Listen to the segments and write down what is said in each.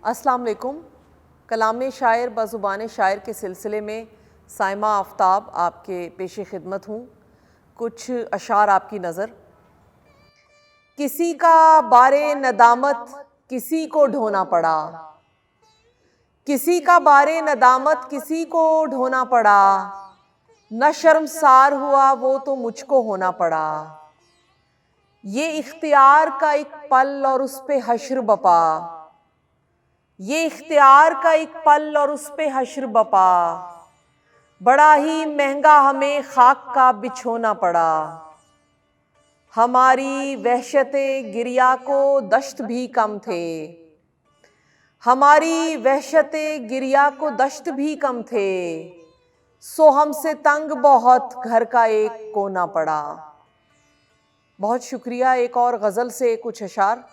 अस्सलाम वालेकुम। कलाम शायर बज़ुबान शायर के सिलसिले में साइमा आफ्ताब आपके पेश खिदमत हूँ। कुछ अशार आपकी नज़र। किसी का बारे नदामत किसी को ढोना पड़ा, किसी का बारे नदामत किसी को ढोना पड़ा, न शर्मसार हुआ वो तो मुझको होना पड़ा। ये इख्तियार का एक पल और उस पे हश्र बपा, ये इख्तियार का एक पल और उस पे हश्र बपा, बड़ा ही महंगा हमें खाक का बिछोना पड़ा। हमारी वहशते गिरिया को दश्त भी कम थे, हमारी वहशते गिरिया को दश्त भी कम थे, सो हमसे तंग बहुत घर का एक कोना पड़ा। बहुत शुक्रिया। एक और गज़ल से कुछ अशार।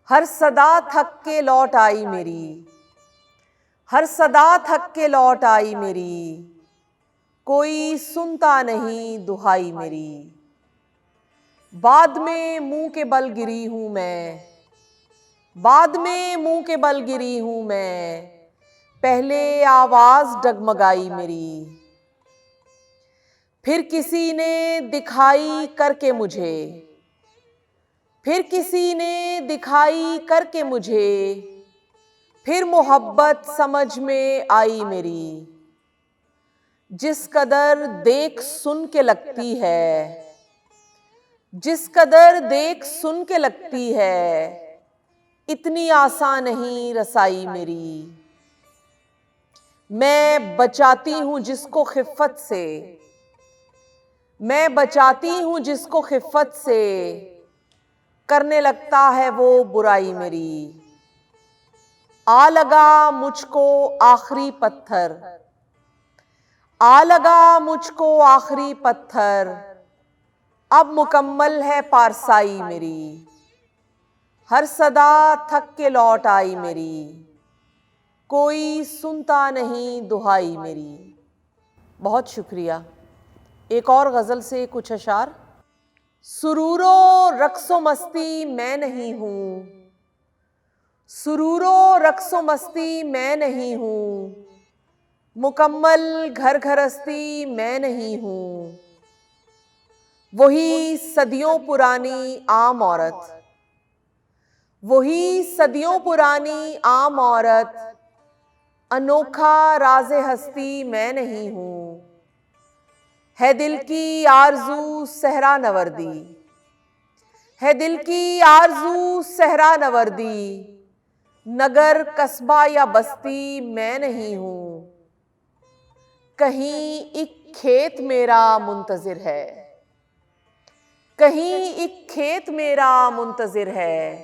हर सदा थक के लौट आई मेरी, हर सदा थक के लौट आई मेरी, कोई सुनता नहीं दुहाई मेरी। बाद में मुंह के बल गिरी हूं मैं, बाद में मुंह के बल गिरी हूं मैं, पहले आवाज डगमगाई मेरी। फिर किसी ने दिखाई करके मुझे, फिर किसी ने दिखाई करके मुझे, फिर मोहब्बत समझ में आई मेरी। जिस कदर देख सुन के लगती है, जिस कदर देख सुन के लगती है, इतनी आसान नहीं रसाई मेरी। मैं बचाती हूं जिसको खिफ़्फ़त से, मैं बचाती हूं जिसको खिफ़्फ़त से, करने लगता है वो बुराई मेरी। आ लगा मुझको आखिरी पत्थर, आ लगा मुझको आखिरी पत्थर, अब मुकम्मल है पारसाई मेरी। हर सदा थक के लौट आई मेरी, कोई सुनता नहीं दुहाई मेरी। बहुत शुक्रिया। एक और गज़ल से कुछ अशार। सुरूरो रक्सो मस्ती मैं नहीं हूँ, सुरूरो रक्सो मस्ती मैं नहीं हूँ, मुकम्मल घर घरस्ती मैं नहीं हूँ। वही सदियों पुरानी आम औरत, वही सदियों पुरानी आम औरत, अनोखा राज़े हस्ती मैं नहीं हूँ। है दिल की आरज़ू सहरा नवर्दी, है दिल की आरज़ू सहरा नवर्दी, नगर कस्बा या बस्ती मैं नहीं हूँ। कहीं एक खेत मेरा मुंतज़िर है, कहीं एक खेत मेरा मुंतज़िर है,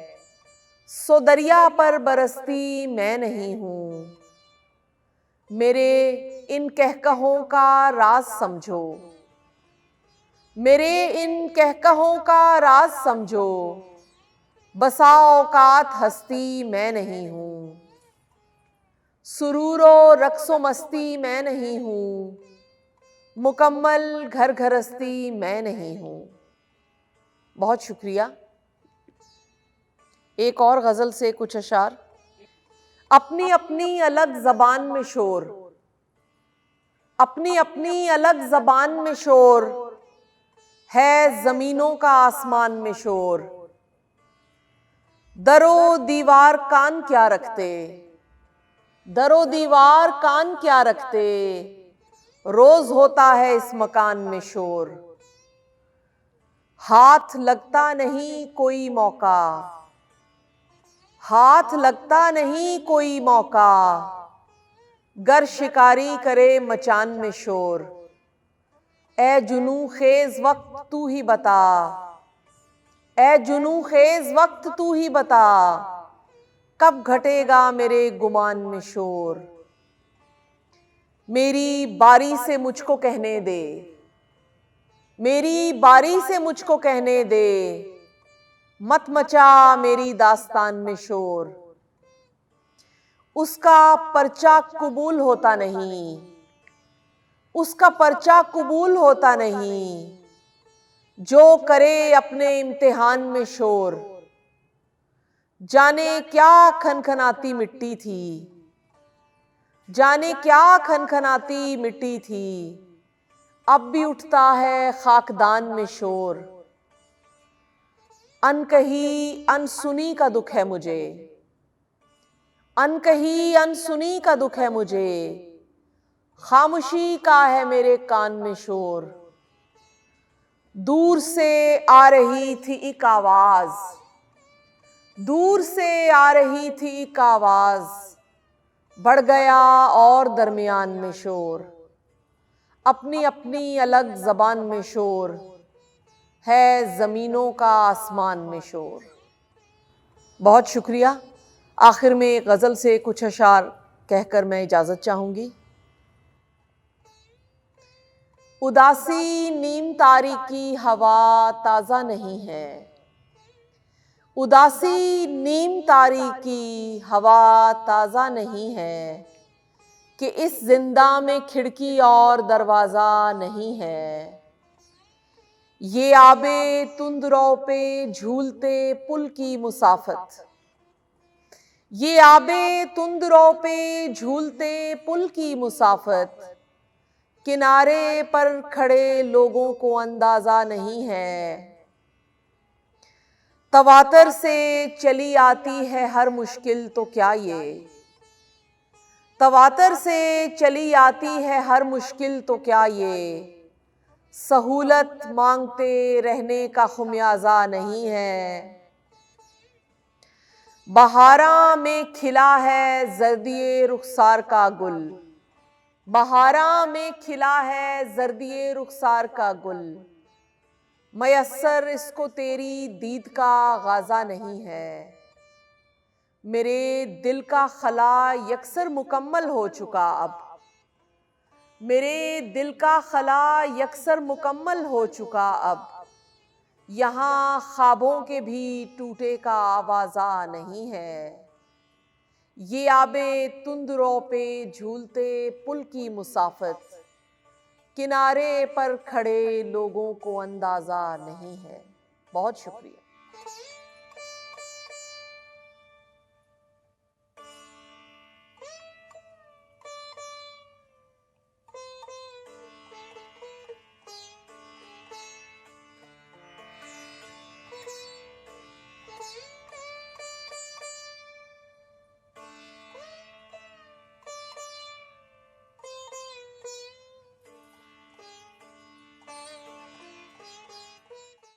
सो दरिया पर बरसती मैं नहीं हूँ। मेरे इन कहकहों का राज समझो, मेरे इन कहकहों का राज समझो, बसा औकात हस्ती मैं नहीं हूँ। सुरूरो रक्सो मस्ती मैं नहीं हूँ, मुकम्मल घर घरस्ती मैं नहीं हूँ। बहुत शुक्रिया। एक और गज़ल से कुछ अशार। अपनी अपनी अलग ज़बान में शोर, अपनी अपनी अलग ज़बान में शोर, है ज़मीनों का आसमान में शोर। दरो दीवार कान क्या रखते, दरो दीवार कान क्या रखते, रोज़ होता है इस मकान में शोर। हाथ लगता नहीं कोई मौका, हाथ लगता नहीं कोई मौका, गर शिकारी करे मचान में शोर। ए जुनू खेज वक्त तू ही बता, ए जुनू खेज वक्त तू ही बता, कब घटेगा मेरे गुमान में शोर। मेरी बारी से मुझको कहने दे, मेरी बारी से मुझको कहने दे, मत मचा मेरी दास्तान में शोर। उसका पर्चा कबूल होता नहीं, उसका पर्चा कबूल होता नहीं, जो करे अपने इम्तिहान में शोर। जाने क्या खनखनाती मिट्टी थी, जाने क्या खनखनाती मिट्टी थी, अब भी उठता है खाकदान में शोर। अनकही अनसुनी का दुख है मुझे, अनकही अनसुनी का दुख है मुझे, खामोशी का है मेरे कान में शोर। दूर से आ रही थी एक आवाज, दूर से आ रही थी एक आवाज, बढ़ गया और दरमियान में शोर। अपनी अपनी अलग जबान में शोर है, जमीनों का आसमान में शोर। बहुत शुक्रिया। आखिर में एक गज़ल से कुछ अशार कहकर मैं इजाज़त चाहूँगी। उदासी नीम तारी की हवा ताज़ा नहीं है, उदासी नीम तारी की हवा ताज़ा नहीं है, कि इस जिंदा में खिड़की और दरवाज़ा नहीं है। ये आबे तुंदरों पे झूलते पुल की मुसाफत, ये आबे तुंदरों पे झूलते पुल की मुसाफत, किनारे पर खड़े लोगों को अंदाजा नहीं है। तवातर से चली आती है हर मुश्किल तो क्या ये, तवातर से चली आती है हर मुश्किल तो क्या ये, सहूलत मांगते रहने का खुमियाजा नहीं है। बहारा में खिला है जर्दिए रुखसार का गुल, बहारा में खिला है जर्दिए रुखसार का गुल, मयस्सर इसको तेरी दीद का गाजा नहीं है। मेरे दिल का खला यकसर मुकम्मल हो चुका अब, मेरे दिल का खला यकसर मुकम्मल हो चुका अब, यहाँ ख्वाबों के भी टूटे का आवाज़ा नहीं है। ये आबे तुंदरों पे झूलते पुल की मुसाफत, किनारे पर खड़े लोगों को अंदाज़ा नहीं है। बहुत शुक्रिया।